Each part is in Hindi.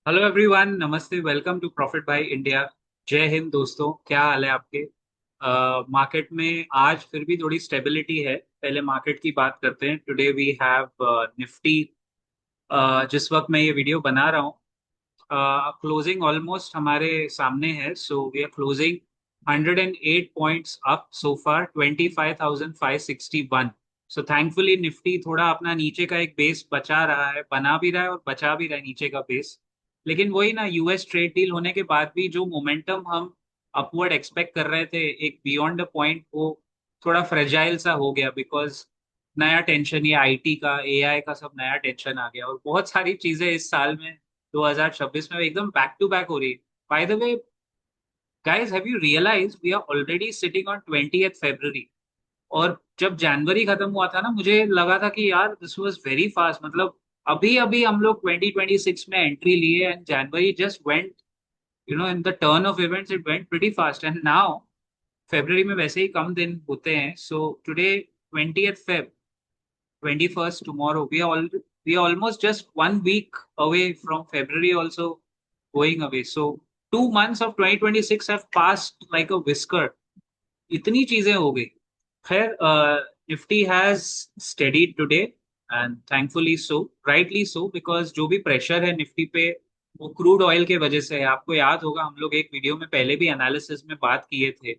हेलो एवरीवन, नमस्ते। Welcome to profit by India. जय हिंद दोस्तों, क्या हाल है आपके? मार्केट में आज फिर भी थोड़ी स्टेबिलिटी है। पहले मार्केट की बात करते हैं। Today we have Nifty. जिस वक्त मैं ये वीडियो बना रहा हूँ, क्लोजिंग ऑलमोस्ट हमारे सामने है। So we are closing 108 points up so far, 25,561। So thankfully Nifty थोड़ा अपना नीचे का एक बेस बचा रहा है, बना भी रहा है और बचा भी रहा है नीचे का बेस। लेकिन वही ना, यूएस ट्रेड डील होने के बाद भी जो मोमेंटम हम अपवर्ड एक्सपेक्ट कर रहे थे एक बियॉन्ड द पॉइंट, वो थोड़ा फ्रेजाइल सा हो गया। बिकॉज नया टेंशन, ये आईटी का, एआई का सब नया टेंशन आ गया और बहुत सारी चीजें इस साल में 2026 में एकदम बैक टू बैक हो रही है। By the way guys, have you realise we are already sitting on 20th February? और जब जनवरी खत्म हुआ था ना, मुझे लगा था कि यार दिस वाज वेरी फास्ट। मतलब अभी अभी हम लोग 2026 में एंट्री लिए and January just went, in the turn off events it went pretty fast. And now February में वैसे ही कम दिन होते हैं। So today 20th Feb, 21st tomorrow, we are almost just 1 week away from February also going away. So 2 months of 2026 have passed like a whisker. इतनी चीजें हो गई। खैर, Nifty has steadied today and thankfully so, rightly so, because जो भी प्रेशर है निफ्टी पे वो क्रूड ऑयल के वजह से है। आपको याद होगा, हम लोग एक वीडियो में पहले भी एनालिसिस में बात किए थे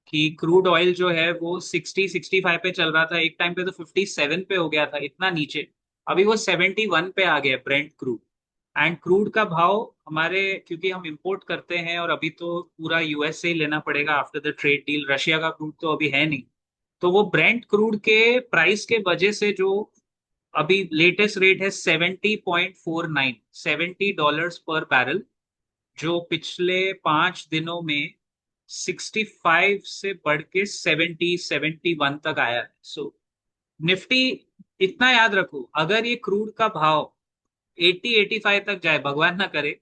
कि क्रूड ऑयल जो है वो 60-65 पे चल रहा था। एक टाइम पे तो 57 पे हो गया था, इतना नीचे। अभी वो 71 पे आ गया ब्रेंट क्रूड। एंड क्रूड का भाव हमारे, क्योंकि हम इंपोर्ट करते हैं और अभी तो पूरा यूएस से ही लेना पड़ेगा after the trade deal, Russia का क्रूड तो अभी है नहीं। तो वो ब्रेंट क्रूड के प्राइस के वजह से जो अभी लेटेस्ट रेट है 70.49, $70 पर बैरल, जो पिछले 5 दिनों में 65 से बढ़ के 70-71 तक आया है। सो निफ्टी, इतना याद रखो, अगर ये क्रूड का भाव 80-85 तक जाए, भगवान ना करे,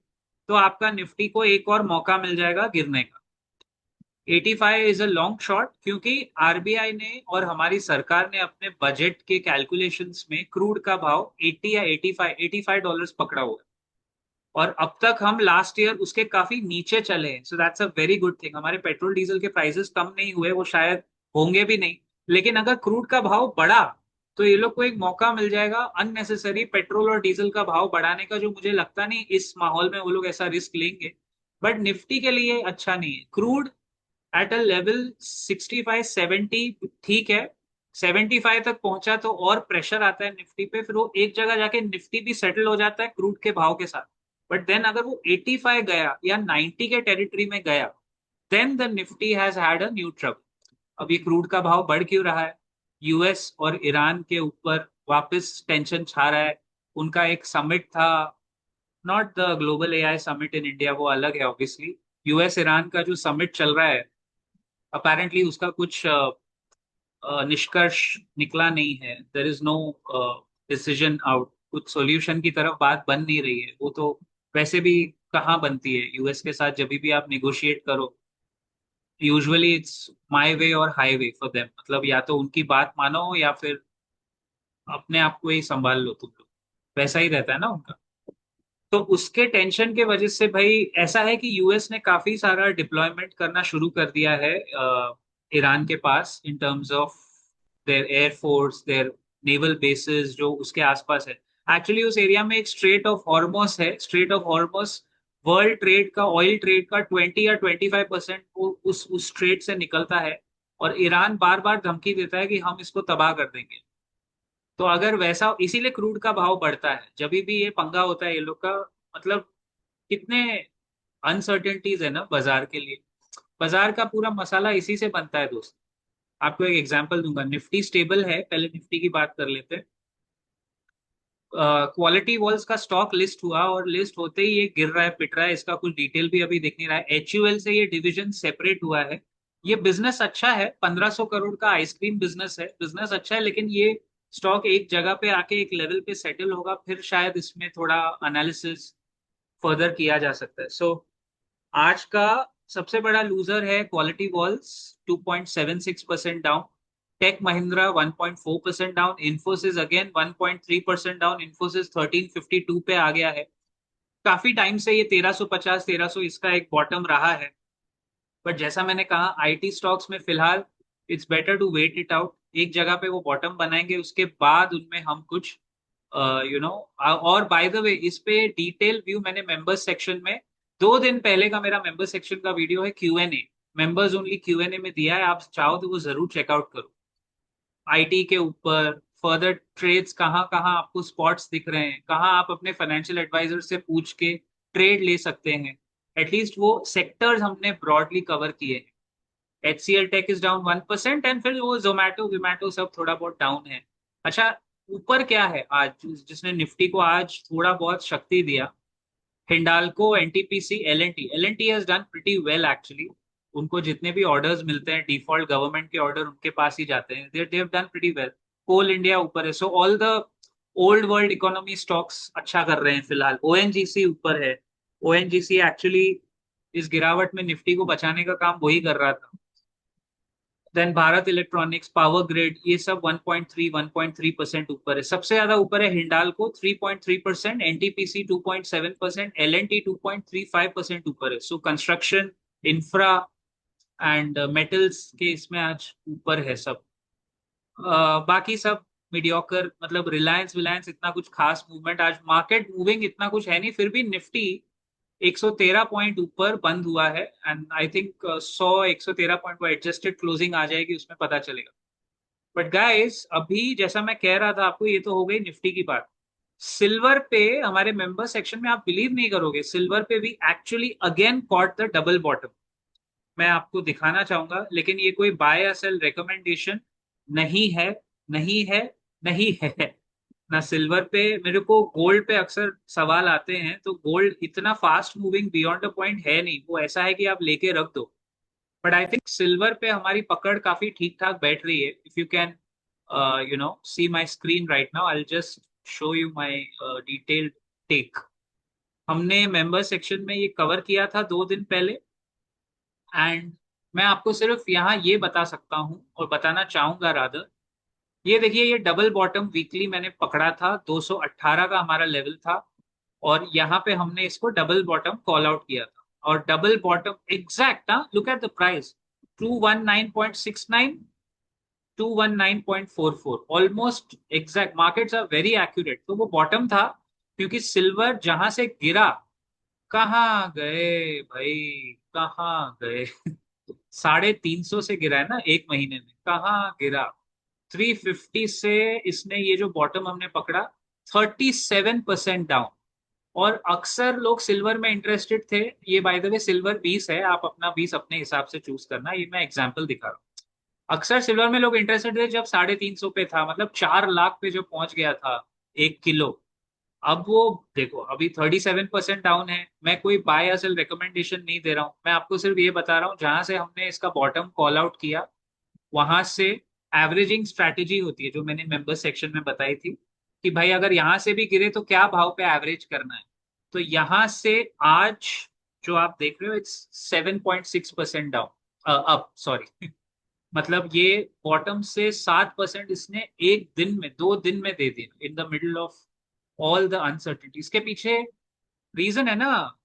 तो आपका निफ्टी को एक और मौका मिल जाएगा गिरने का। 85 इज अ लॉन्ग शॉट, क्योंकि आरबीआई ने और हमारी सरकार ने अपने बजट के कैलकुलेशंस में क्रूड का भाव 80 या 85 डॉलर्स पकड़ा हुआ है। और अब तक हम लास्ट ईयर उसके काफी नीचे चले हैं। So that's a very good thing. हमारे पेट्रोल डीजल के प्राइसेस कम नहीं हुए, वो शायद होंगे भी नहीं। लेकिन अगर क्रूड का भाव बढ़ा तो ये लोग को एक मौका मिल जाएगा अननेसेसरी पेट्रोल और डीजल का भाव बढ़ाने का, जो मुझे लगता नहीं इस माहौल में वो लोग ऐसा रिस्क लेंगे। बट निफ्टी के लिए अच्छा नहीं है क्रूड एट अ लेवल 65-70। ठीक है, 75 तक पहुंचा तो और प्रेशर आता है निफ्टी पे, फिर वो एक जगह जाके निफ्टी भी सेटल हो जाता है क्रूड के भाव के साथ। बट देन अगर वो 85 गया या 90 के टेरिटरी में गया, then the Nifty has had a new trouble. अब ये क्रूड का भाव बढ़ क्यों रहा है? यूएस और ईरान के ऊपर वापस टेंशन छा रहा है। उनका एक समिट था, not the global AI summit in India, वो अलग है ऑब्वियसली। यूएस ईरान का जो समिट चल रहा है, अपेरेंटली उसका कुछ निष्कर्ष निकला नहीं है। There is no decision out, कुछ सॉल्यूशन की तरफ बात बन नहीं रही है। वो तो वैसे भी कहाँ बनती है यूएस के साथ, जब भी आप निगोशिएट करो, यूजुअली इट्स माई वे और हाई वे फॉर देम। मतलब या तो उनकी बात मानो या फिर अपने आप को ही संभाल लो तुम लोग, वैसा ही रहता है ना उनका। तो उसके टेंशन के वजह से भाई ऐसा है कि यूएस ने काफी सारा डिप्लॉयमेंट करना शुरू कर दिया है ईरान के पास, in terms of their air force, their naval bases जो उसके आसपास है। एक्चुअली उस एरिया में एक स्ट्रेट ऑफ हॉर्मोस है। Strait of Hormuz world trade का, ऑयल ट्रेड का 20 या 25% वो उस स्ट्रेट से निकलता है। और ईरान बार बार धमकी देता है कि हम इसको तबाह कर देंगे। तो अगर वैसा, इसीलिए क्रूड का भाव बढ़ता है जब भी ये पंगा होता है ये लोग का। मतलब कितने अनसर्टेनिटीज है ना बाजार के लिए। बाजार का पूरा मसाला इसी से बनता है दोस्त। आपको एक एग्जांपल दूंगा। निफ्टी स्टेबल है, पहले निफ्टी की बात कर लेते हैं। क्वालिटी वॉल्स का स्टॉक लिस्ट हुआ और लिस्ट होते ही ये गिर रहा है, पिट रहा है। इसका कुछ डिटेल भी अभी दिख नहीं रहा है। एचयूएल से ये डिवीजन सेपरेट हुआ है। ये बिजनेस अच्छा है, 1500 करोड़ का आइसक्रीम बिजनेस है, बिजनेस अच्छा है। लेकिन ये स्टॉक एक जगह पे आके एक लेवल पे सेटल होगा, फिर शायद इसमें थोड़ा एनालिसिस फर्दर किया जा सकता है। सो आज का सबसे बड़ा लूजर है Kwality Walls, 2.76% down. Tech Mahindra 1.4% down. Infosys again 1.3% down. Infosys 1352 पे आ गया है। काफी टाइम से ये 1350 1300 इसका एक बॉटम रहा है। बट जैसा मैंने कहा आईटी स्टॉक्स में फिलहाल it's better to wait it out. एक जगह पे वो बॉटम बनाएंगे, उसके बाद उनमें हम कुछ और बाय द वे इस पे डिटेल व्यू मैंने मेंबर्स सेक्शन में 2 दिन पहले का मेरा मेंबर सेक्शन का वीडियो है, Q&A, मेंबर्स ओनली Q&A में दिया है, आप चाहो तो वो जरूर चेकआउट करो। आईटी के ऊपर फर्दर ट्रेड्स कहाँ कहाँ आपको स्पॉट्स दिख रहे हैं, कहाँ आप अपने फाइनेंशियल एडवाइजर से पूछ के ट्रेड ले सकते हैं। एटलीस्ट वो सेक्टर्स हमने ब्रॉडली कवर किए हैं। HCL tech is down 1% and फिर वो जोमेटो विमेटो सब थोड़ा बहुत डाउन है। अच्छा, ऊपर क्या है आज जिसने निफ्टी को आज थोड़ा बहुत शक्ति दिया? Hindalco, NTPC, LNT. LNT has done pretty well actually. उनको जितने भी ऑर्डर्स मिलते हैं डिफॉल्ट गवर्नमेंट के ऑर्डर उनके पास ही जाते हैं, they have done pretty well. Coal India ऊपर है, so all the old world economy stocks अच्छा कर रहे हैं फिलहाल। ओएनजीसी ऊपर है। ओएनजीसी एक्चुअली इस गिरावट में निफ्टी को बचाने का काम वही कर रहा था। Then Bharat Electronics, Power Grid, ये सब 1.3% ऊपर है। सबसे ज्यादा ऊपर है हिंडाल्को 3.3%, एनटीपीसी 2.7%, एलएनटी 2.35% ऊपर है। So construction, infra and metals के इसमें आज ऊपर है सब। बाकी सब मीडियोकर, मतलब रिलायंस विलायंस इतना कुछ खास मूवमेंट आज मार्केट मूविंग इतना कुछ है नहीं, फिर भी निफ्टी 113 पॉइंट ऊपर बंद हुआ है। एंड आई थिंक 113 पॉइंट को एडजस्टेड क्लोजिंग आ जाएगी, उसमें पता चलेगा। बट गाइस अभी जैसा मैं कह रहा था आपको, ये तो हो गई निफ्टी की बात। सिल्वर पे हमारे मेंबर सेक्शन में आप बिलीव नहीं करोगे, सिल्वर पे भी actually again caught the double bottom. मैं आपको दिखाना चाहूंगा, लेकिन ये कोई बाय या सेल रिकमेंडेशन नहीं है, नहीं है, नहीं है। ना सिल्वर पे। मेरे को गोल्ड पे अक्सर सवाल आते हैं, तो गोल्ड इतना fast moving beyond the point है नहीं, वो ऐसा है कि आप लेके रख दो। बट आई थिंक सिल्वर पे हमारी पकड़ काफी ठीक ठाक बैठ रही है। If you can see my screen right now, I just show you my detailed take. हमने मेंबर सेक्शन में ये कवर किया था 2 दिन पहले। एंड मैं आपको सिर्फ यहाँ ये बता सकता हूँ और बताना चाहूंगा रादर, ये देखिए ये डबल बॉटम वीकली मैंने पकड़ा था, 218 का हमारा लेवल था। और यहाँ पे हमने इसको डबल बॉटम कॉल आउट किया था, और डबल बॉटम एग्जैक्ट, हाँ look at the price, 219.69, 219.44, almost exact. Markets are very accurate. तो वो बॉटम था, क्योंकि सिल्वर जहां से गिरा, कहाँ गए भाई, कहाँ गए? 350 से गिरा है ना एक महीने में, कहाँ गिरा? 350 से इसने ये जो बॉटम हमने पकड़ा, 37% डाउन। और अक्सर लोग सिल्वर में इंटरेस्टेड थे। ये बाय द वे सिल्वर 20 है, आप अपना 20 अपने हिसाब से चूज करना, ये मैं एग्जांपल दिखा रहा हूँ। अक्सर सिल्वर में लोग इंटरेस्टेड थे जब 350 पे था, मतलब 4 लाख पे जो पहुंच गया था 1 किलो। अब वो देखो अभी 37% डाउन है। मैं कोई बाय या सेल रिकमेंडेशन नहीं दे रहा हूँ, मैं आपको सिर्फ ये बता रहा हूँ जहां से हमने इसका बॉटम कॉल आउट किया, वहां से एवरेजिंग स्ट्रैटेजी होती है जो मैंने मेंबर सेक्शन में बताई थी, कि भाई अगर यहां से भी गिरे तो क्या भाव पे एवरेज करना है। तो यहां से आज जो आप देख रहे हो, इट्स 7.6% डाउन, अप सॉरी। मतलब ये बॉटम से 7% इसने एक दिन में, 2 दिन में दे दिया, in the middle of all the uncertainty. इसके पीछे रीजन है ना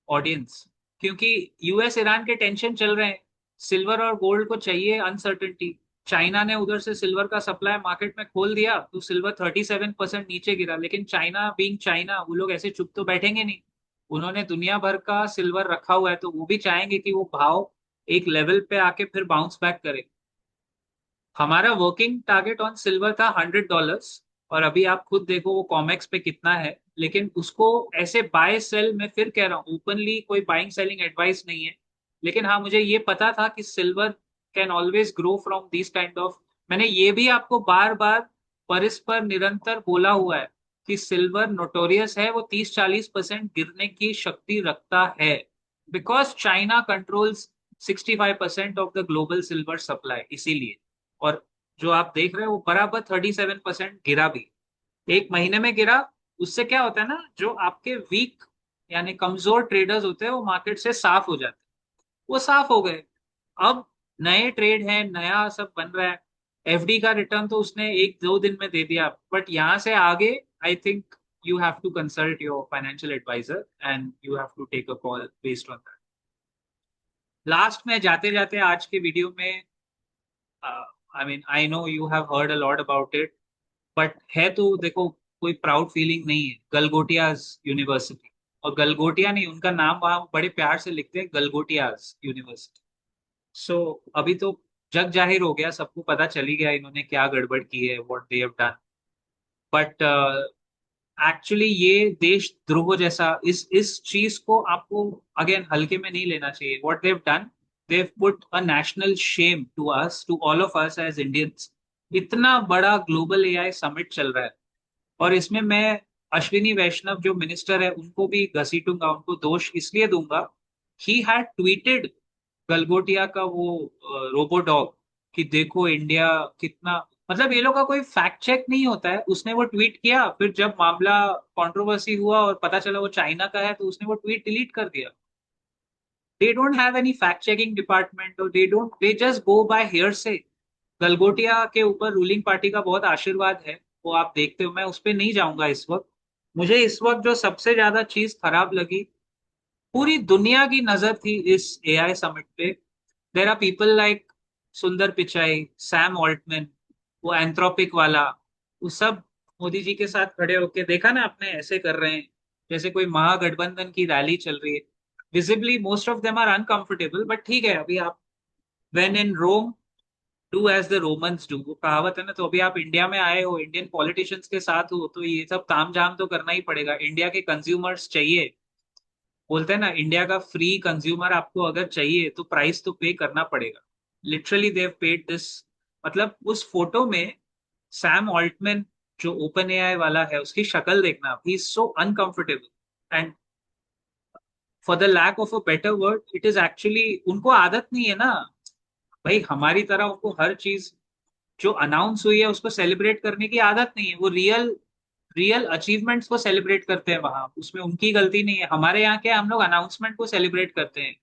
ऑडियंस, क्योंकि यूएस ईरान के टेंशन चल रहे हैं, सिल्वर और गोल्ड को चाहिए अनसर्टेनिटी। चाइना ने उधर से सिल्वर का सप्लाई मार्केट में खोल दिया, तो सिल्वर 37% नीचे गिरा। लेकिन चाइना बीइंग चाइना, वो लोग ऐसे चुप तो बैठेंगे नहीं। उन्होंने दुनिया भर का सिल्वर रखा हुआ है, तो वो भी चाहेंगे कि वो भाव एक लेवल पे आके फिर बाउंस बैक करे। हमारा वर्किंग टारगेट ऑन सिल्वर था $100, और अभी आप खुद देखो वो कॉमेक्स पे कितना है। लेकिन उसको ऐसे बाय सेल, मैं फिर कह रहा हूँ ओपनली कोई बाइंग सेलिंग एडवाइस नहीं है। लेकिन हाँ मुझे ये पता था कि silver can always grow from this kind of. मैंने ये भी आपको बार बार परस्पर निरंतर बोला हुआ है कि सिल्वर नोटोरियस है, वो 30-40% गिरने की शक्ति रखता है, because China controls 65% of the global silver supply, इसीलिए। और जो आप देख रहे हो वो बराबर 37% गिरा भी, एक महीने में गिरा। उससे क्या होता है ना, जो आपके वीक यानी कमजोर ट्रेडर्स होते हैं वो मार्केट से साफ हो जाते हैं, वो साफ हो गए। अब नए ट्रेड है, नया सब बन रहा है। एफडी का रिटर्न तो उसने 1-2 दिन में दे दिया, बट यहां से आगे I think you have to consult your financial advisor and you have to take a call based on that. Last में जाते जाते आज के वीडियो में, I mean I know you have heard a lot about it, but है तो देखो, कोई प्राउड फीलिंग नहीं है, गलगोटियाज यूनिवर्सिटी। और गलगोटिया नहीं, उनका नाम वहां बड़े प्यार से लिखते हैं, गलगोटियाज यूनिवर्सिटी। सो अभी तो जग जाहिर हो गया, सबको पता चली गया इन्होंने क्या गड़बड़ की है, what they have done. But actually ये देशद्रोह जैसा, इस चीज को आपको अगेन हल्के में नहीं लेना चाहिए। What they've done, they've put a national shame to us, to all of us as Indians. इतना बड़ा ग्लोबल एआई समिट चल रहा है, और इसमें मैं अश्विनी वैष्णव जो मिनिस्टर है उनको भी घसीटूंगा, उनको दोष इसलिए दूंगा, ही हैड ट्वीटेड गलगोटिया का वो रोबोडॉग, कि देखो इंडिया कितना, मतलब ये लोग का कोई फैक्ट चेक नहीं होता है। उसने वो ट्वीट किया, फिर जब मामला कंट्रोवर्सी हुआ और पता चला वो चाइना का है, तो उसने वो ट्वीट डिलीट कर दिया। They don't have any fact checking department, और they just go by hearsay. Galgotia के ऊपर रूलिंग पार्टी का बहुत आशीर्वाद है, वो आप देखते हो, मैं उस पर नहीं जाऊंगा इस वक्त। मुझे इस वक्त जो सबसे ज्यादा चीज खराब लगी, पूरी दुनिया की नजर थी इस एआई समिट पे। देर आर पीपल लाइक सुंदर पिचाई, सैम ऑल्टमैन, वो एंथ्रोपिक वाला, वो सब मोदी जी के साथ खड़े होके, देखा ना आपने, ऐसे कर रहे हैं जैसे कोई महागठबंधन की रैली चल रही है। Visibly most of them are uncomfortable, but ठीक है, अभी आप when in Rome do as the Romans do, वो कहावत है ना। तो अभी आप इंडिया में आए हो, इंडियन पॉलिटिशियंस के साथ हो, तो ये सब ताम झाम तो करना ही पड़ेगा। इंडिया के कंज्यूमर्स चाहिए, बोलते हैं ना, इंडिया का फ्री कंज्यूमर आपको अगर चाहिए तो प्राइस तो पे करना पड़ेगा। Literally they've paid this. मतलब उस फोटो में सैम ऑल्टमैन जो ओपन एआई वाला है, उसकी शक्ल देखना, he is so uncomfortable. And for the lack of a better word, it is actually, उनको आदत नहीं है ना भाई, हमारी तरह उनको हर चीज जो अनाउंस हुई है उसको सेलिब्रेट करने की आदत नहीं है। वो रियल रियल अचीवमेंट्स को सेलिब्रेट करते हैं वहां, उसमें उनकी गलती नहीं है। हमारे यहाँ क्या है, हम लोग अनाउंसमेंट को सेलिब्रेट करते हैं,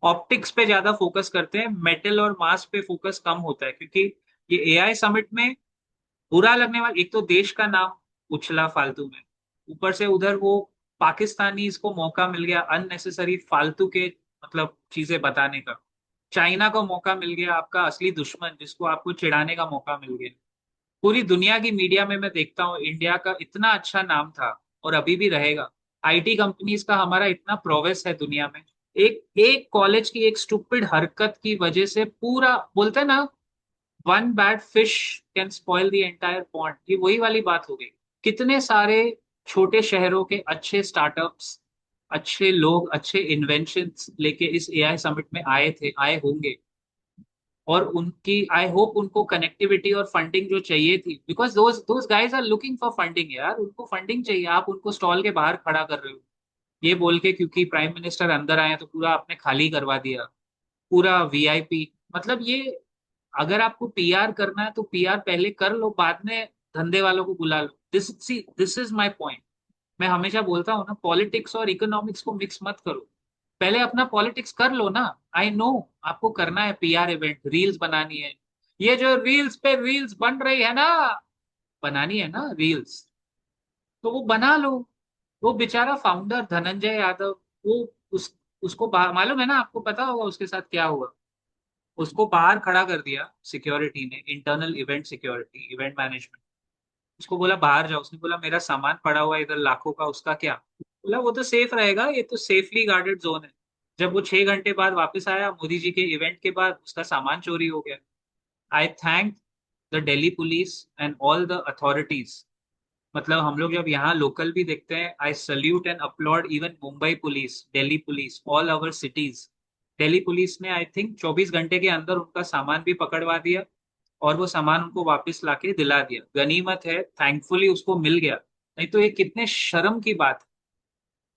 ऑप्टिक्स पे ज्यादा फोकस करते हैं, मेटल और मास पे फोकस कम होता है। क्योंकि ये एआई समिट में बुरा लगने वाला, एक तो देश का नाम उछला फालतू में, ऊपर से उधर वो पाकिस्तानी इसको मौका मिल गया अननेसेसरी फालतू के, मतलब चीजें बताने का। चाइना को मौका मिल गया, आपका असली दुश्मन जिसको आपको चिढ़ाने का मौका मिल गया। पूरी दुनिया की मीडिया में मैं देखता हूँ इंडिया का इतना अच्छा नाम था, और अभी भी रहेगा। आईटी कंपनीज का हमारा इतना प्रोग्रेस है दुनिया में, एक एक कॉलेज की एक स्टूपिड हरकत की वजह से पूरा, बोलते हैं ना, one bad fish can spoil the entire pond, ये वही वाली बात हो गई। कितने सारे छोटे शहरों के अच्छे स्टार्टअप्स, अच्छे लोग, अच्छे इन्वेंशंस लेके इस एआई समिट में आए थे, आए होंगे, और उनकी आई होप उनको कनेक्टिविटी और फंडिंग जो चाहिए थी, because those guys are looking for funding यार, उनको फंडिंग चाहिए। आप उनको स्टॉल के बाहर खड़ा कर रहे हो ये बोल के क्योंकि प्राइम मिनिस्टर अंदर आए हैं, तो पूरा आपने खाली करवा दिया, पूरा वीआईपी। मतलब ये, अगर आपको पीआर करना है तो पीआर पहले कर लो, बाद में धंधे वालों को बुला लो। This is my point. मैं हमेशा बोलता हूँ ना, पॉलिटिक्स और इकोनॉमिक्स को मिक्स मत करो, पहले अपना पॉलिटिक्स कर लो ना। आई नो आपको करना है पीआर इवेंट, रील्स बनानी है, ये जो रील्स पे रील्स बन रही है ना, बनानी है ना रील्स, तो वो बना लो। वो बेचारा फाउंडर धनंजय यादव, वो उस उसको मालूम है ना, आपको पता होगा उसके साथ क्या हुआ। उसको बाहर खड़ा कर दिया सिक्योरिटी ने, internal event security, event management. उसको बोला बाहर जाओ, उसने बोला मेरा सामान पड़ा हुआ है इधर लाखों का, उसका क्या। बोला वो तो सेफ रहेगा, ये तो सेफली गार्डेड जोन है। जब वो 6 घंटे बाद वापस आया मोदी जी के इवेंट के बाद, उसका सामान चोरी हो गया। I thank the Delhi police and all the authorities. मतलब हम लोग जब यहाँ लोकल भी देखते हैं, I salute and applaud even Mumbai police, Delhi police, all our cities. Delhi police ने आई थिंक 24 घंटे के अंदर उनका सामान भी पकड़वा दिया, और वो सामान उनको वापस लाके दिला दिया। गनीमत है, थैंकफुली उसको मिल गया, नहीं तो ये कितने शर्म की बात है।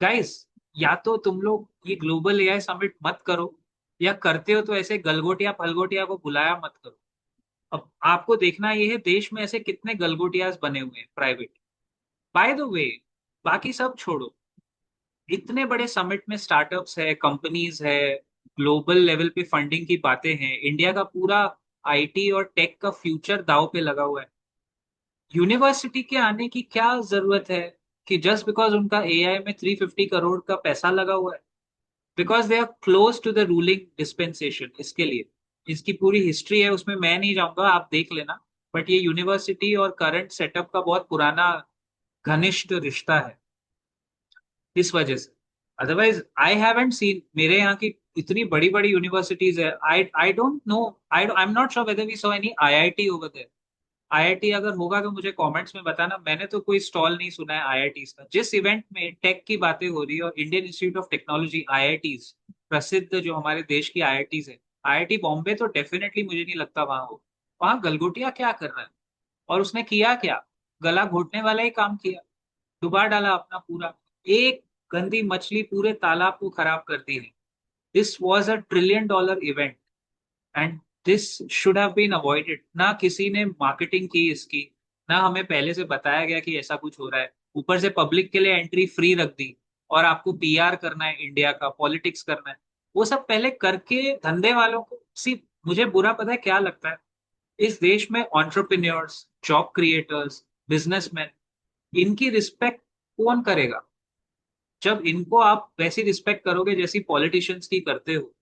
गाइस, या तो तुम लोग ये ग्लोबल एआई समिट मत करो, या करते हो तो ऐसे गलगोटिया फलगोटिया को बुलाया मत करो। अब आपको देखना ये है, देश में ऐसे कितने गलगोटियाज बने हुए हैं प्राइवेट। बाय द वे, बाकी सब छोड़ो, इतने बड़े समिट में स्टार्टअप्स है, कंपनीज है, ग्लोबल लेवल पे फंडिंग की बातें हैं, इंडिया का पूरा आईटी और टेक का फ्यूचर दाव पे लगा हुआ है। यूनिवर्सिटी के आने की क्या जरूरत है, कि जस्ट बिकॉज उनका एआई में 350 करोड़ का पैसा लगा हुआ है, because they are close to the ruling dispensation, इसके लिए। इसकी पूरी हिस्ट्री है, उसमें मैं नहीं जाऊंगा, आप देख लेना। बट ये यूनिवर्सिटी और करंट सेटअप का बहुत पुराना घनिष्ठ रिश्ता है, इस वजह से। अदरवाइज आई हैवंट सीन मेरे यहाँ की इतनी बड़ी बड़ी यूनिवर्सिटीज है। I don't know, I am not sure whether we saw any IIT over there. IIT अगर होगा तो मुझे कमेंट्स में बताना, मैंने तो कोई स्टॉल नहीं सुना है आईआईटी का। जिस इवेंट में टेक की बातें हो रही है और Indian institute of technology IITs, प्रसिद्ध जो हमारे देश की आईआईटीज है, आईआईटी बॉम्बे तो डेफिनेटली मुझे नहीं लगता वहां हो। वहां गलगोटिया क्या कर रहा है, और उसने किया क्या? गला घोटने वाला ही काम किया, डुबा डाला अपना पूरा। एक गंदी मछली पूरे तालाब को खराब कर दी है। This was $1 trillion event, and this should have been avoided. ना किसी ने मार्केटिंग की इसकी, ना हमें पहले से बताया गया कि ऐसा कुछ हो रहा है। ऊपर से पब्लिक के लिए एंट्री फ्री रख दी, और आपको पीआर करना है, इंडिया का पॉलिटिक्स करना है, वो सब पहले करके धंधे वालों को सी। मुझे बुरा पता है क्या लगता है, इस देश में एंटरप्रेन्योर्स, जॉब क्रिएटर्स, बिजनेसमैन, इनकी रिस्पेक्ट कौन करेगा? जब इनको आप वैसी रिस्पेक्ट करोगे जैसी पॉलिटिशियंस की करते हो,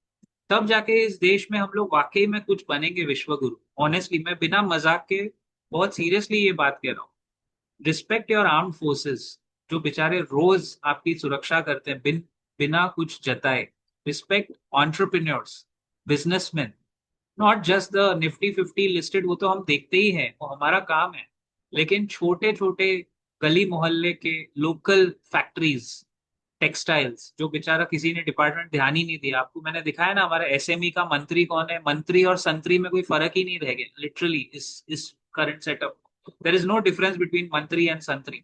तब जाके इस देश में हम लोग वाकई में कुछ बनेंगे विश्व गुरु। ऑनेस्टली, मैं बिना मजाक के बहुत सीरियसली ये बात कह रहा हूँ। रिस्पेक्ट योर आर्म्ड फोर्सेस, जो बेचारे रोज आपकी सुरक्षा करते हैं बिना कुछ जताए। Respect entrepreneurs, businessman, not just the Nifty 50 listed, वो तो हम देखते ही हैं, वो हमारा काम है। लेकिन छोटे छोटे गली मोहल्ले के लोकल फैक्ट्रीज, टेक्सटाइल्स, जो बेचारा किसी ने डिपार्टमेंट ध्यान ही नहीं दिया। आपको मैंने दिखाया ना, हमारा एसएमई का मंत्री कौन है, मंत्री और संतरी में कोई फर्क ही नहीं रह गया लिटरली। इस current setup, there is no difference between मंत्री एंड संतरी।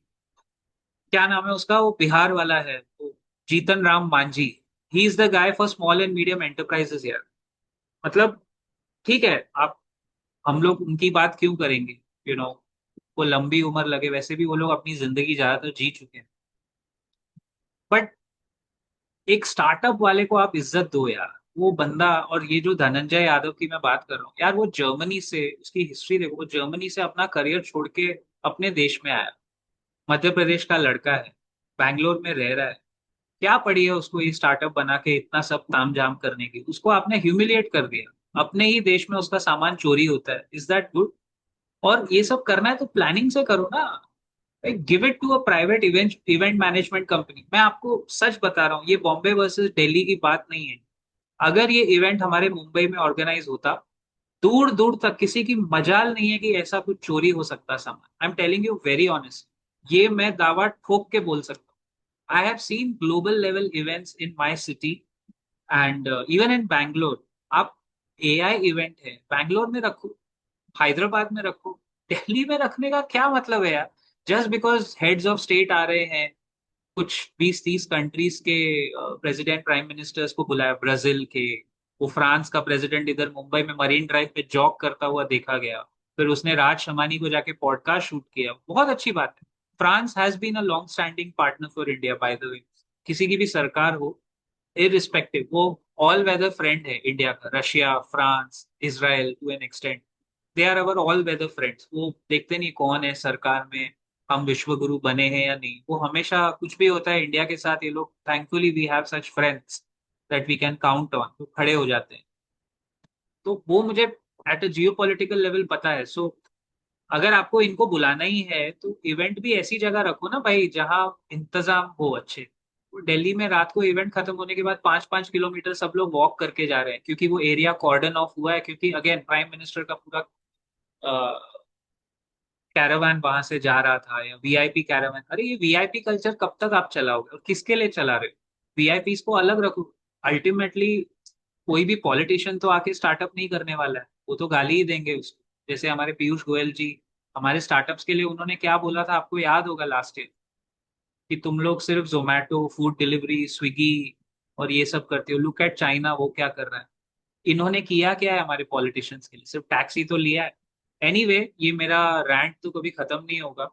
क्या नाम है उसका, वो बिहार वाला है, वो Jitan Ram Manjhi. He is the guy for small and medium enterprises यार। मतलब ठीक है, आप, हम लोग उनकी बात क्यों करेंगे, वो लंबी उम्र लगे, वैसे भी वो लोग अपनी जिंदगी ज्यादातर जी चुके हैं। बट एक स्टार्टअप वाले को आप इज्जत दो यार, वो बंदा। और ये जो धनंजय यादव की मैं बात कर रहा हूँ यार, वो जर्मनी से, उसकी हिस्ट्री देखो, वो जर्मनी से अपना करियर छोड़ के अपने देश में आया। मध्य प्रदेश का लड़का है, बैंगलोर में रह रहा है। क्या पड़ी है उसको ये स्टार्टअप बना के इतना सब तामझाम करने की? उसको आपने ह्यूमिलिएट कर दिया, अपने ही देश में उसका सामान चोरी होता है। Is that good? और ये सब करना है तो प्लानिंग से करो ना, give it to a private event event management company. मैं आपको सच बता रहा हूँ, ये बॉम्बे वर्सेस दिल्ली की बात नहीं है। अगर ये इवेंट हमारे मुंबई में ऑर्गेनाइज होता, दूर दूर तक किसी की मजाल नहीं है कि ऐसा कुछ चोरी हो सकता सामान। I am telling you very honest, ये मैं दावा ठोक के बोल सकता हूँ। I have seen global level events in my city, and even in Bangalore. आप एआई इवेंट है, बैंगलोर में रखो, हैदराबाद में रखो, दिल्ली में रखने का क्या मतलब है यार? Just because heads of state आ रहे हैं, कुछ 20-30 कंट्रीज के प्रेसिडेंट प्राइम मिनिस्टर्स को बुलाया, ब्राजील के, वो फ्रांस का प्रेसिडेंट इधर मुंबई में मरीन ड्राइव पे जॉग करता हुआ देखा गया। फिर उसने राज शमानी को जाके पॉडकास्ट शूट किया, बहुत अच्छी बात है। France has been a long standing partner for India by the way. किसी की भी सरकार हो, इरिस्पेक्टिव, वो ऑल वेदर फ्रेंड है इंडिया का। Russia, France, Israel to an extent, they are our all weather friends. वो देखते नहीं कौन है सरकार में, हम विश्व गुरु बने हैं या नहीं। वो हमेशा कुछ भी होता है इंडिया के साथ, ये लोग thankfully we have such friends that we can count on, तो खड़े हो जाते हैं। तो वो मुझे at a geopolitical level पता है। सो अगर आपको इनको बुलाना ही है तो इवेंट भी ऐसी जगह रखो ना भाई, जहाँ इंतजाम हो अच्छे। वो दिल्ली में रात को इवेंट खत्म होने के बाद 5-5 किलोमीटर सब लोग वॉक करके जा रहे हैं, क्योंकि वो एरिया कॉर्डन ऑफ हुआ है, क्योंकि अगेन प्राइम मिनिस्टर का पूरा कैरावान वहां से जा रहा था, या वीआईपी कैरावान। अरे ये वीआईपी कल्चर कब तक आप चलाओगे, और किसके लिए चला रहे हो? वीआईपी को अलग रखो। अल्टीमेटली कोई भी पॉलिटिशियन तो आके स्टार्टअप नहीं करने वाला है, वो तो गाली ही देंगे उसको। जैसे हमारे पीयूष गोयल जी, हमारे स्टार्टअप्स के लिए उन्होंने क्या बोला था, आपको याद होगा लास्ट ईयर, कि तुम लोग सिर्फ जोमेटो, फूड डिलीवरी, स्विगी और ये सब करते हो, लुक एट चाइना वो क्या कर रहा है। इन्होंने किया क्या है हमारे पॉलिटिशियंस के लिए? सिर्फ टैक्स ही तो लिया है। एनीवे ये मेरा रैंट तो कभी खत्म नहीं होगा।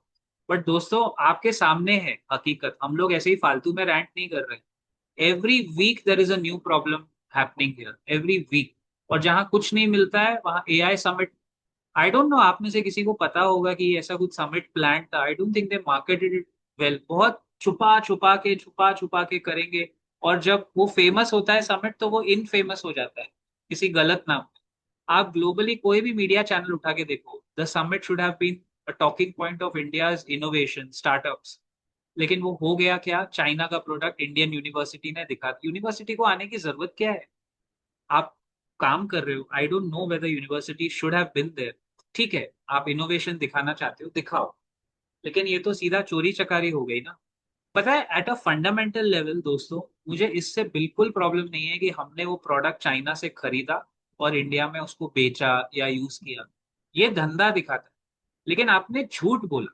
बट दोस्तों, आपके सामने है हकीकत, हम लोग ऐसे ही फालतू में रैंट नहीं कर रहे। Every week there is a new problem happening here, every week. और जहां कुछ नहीं मिलता है वहां AI summit. I don't know, आप में से किसी को पता होगा कि ऐसा कुछ समिट प्लान था? I don't think they marketed it well बहुत छुपा छुपा के करेंगे, और जब वो फेमस होता है समिट तो वो इनफेमस हो जाता है किसी गलत नाम पे। आप ग्लोबली कोई भी मीडिया चैनल उठा के देखो, the summit should have been a talking point of India's innovation startups. लेकिन वो हो गया क्या, चाइना का प्रोडक्ट इंडियन यूनिवर्सिटी ने दिखा। यूनिवर्सिटी को आने की जरूरत क्या है? आप काम कर रहे हो, I don't know whether university should have been there. ठीक है, आप इनोवेशन दिखाना चाहते हो, दिखाओ, लेकिन ये तो सीधा चोरी चकारी हो गई ना। पता है, एट अ फंडामेंटल लेवल दोस्तों, मुझे इससे बिल्कुल प्रॉब्लम नहीं है कि हमने वो प्रोडक्ट चाइना से खरीदा और इंडिया में उसको बेचा या यूज किया। ये धंधा दिखाता है। लेकिन आपने झूठ बोला,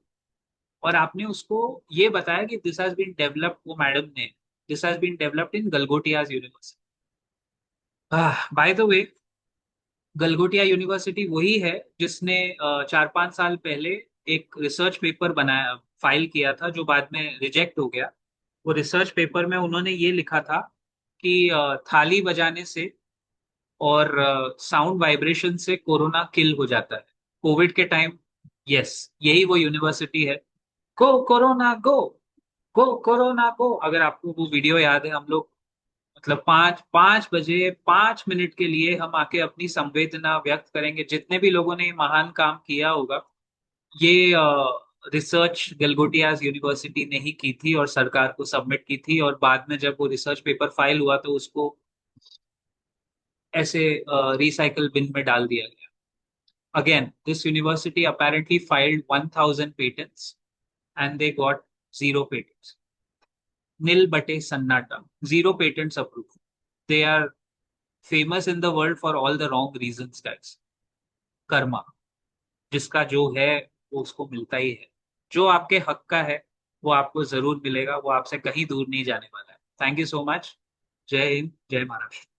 और आपने उसको ये बताया कि दिस हैज बीन डेवलप्ड, वो मैडम ने, this has been developed in Galgotias university. By the way, Galgotia university वही है जिसने 4-5 साल पहले एक रिसर्च पेपर बनाया, फाइल किया था, जो बाद में रिजेक्ट हो गया। वो रिसर्च पेपर में उन्होंने ये लिखा था कि थाली बजाने से और साउंड वाइब्रेशन से कोरोना किल हो जाता है कोविड के टाइम। यस, यही वो यूनिवर्सिटी है। गो कोरोना गो, गो कोरोना गो। अगर आपको वो वीडियो याद है, हम लोग मतलब 5 5 बजे 5 मिनट के लिए हम आके अपनी संवेदना व्यक्त करेंगे, जितने भी लोगों ने ये महान काम किया होगा। ये रिसर्च गलगोटियाज यूनिवर्सिटी ने ही की थी और सरकार को सबमिट की थी, और बाद में जब वो रिसर्च पेपर फाइल हुआ तो उसको ऐसे रिसाइकल बिन में डाल दिया गया। Again, this university apparently filed 1000 patents and they got zero patents. Nil bate sannata, zero patents approved. They are famous in the world for all the wrong reasons, guys. Karma, जिसका जो है वो उसको मिलता ही है। जो आपके हक का है वो आपको जरूर मिलेगा, वो आपसे कहीं दूर नहीं जाने वाला है। Thank you so much. जय हिंद, जय महाराष्ट्र।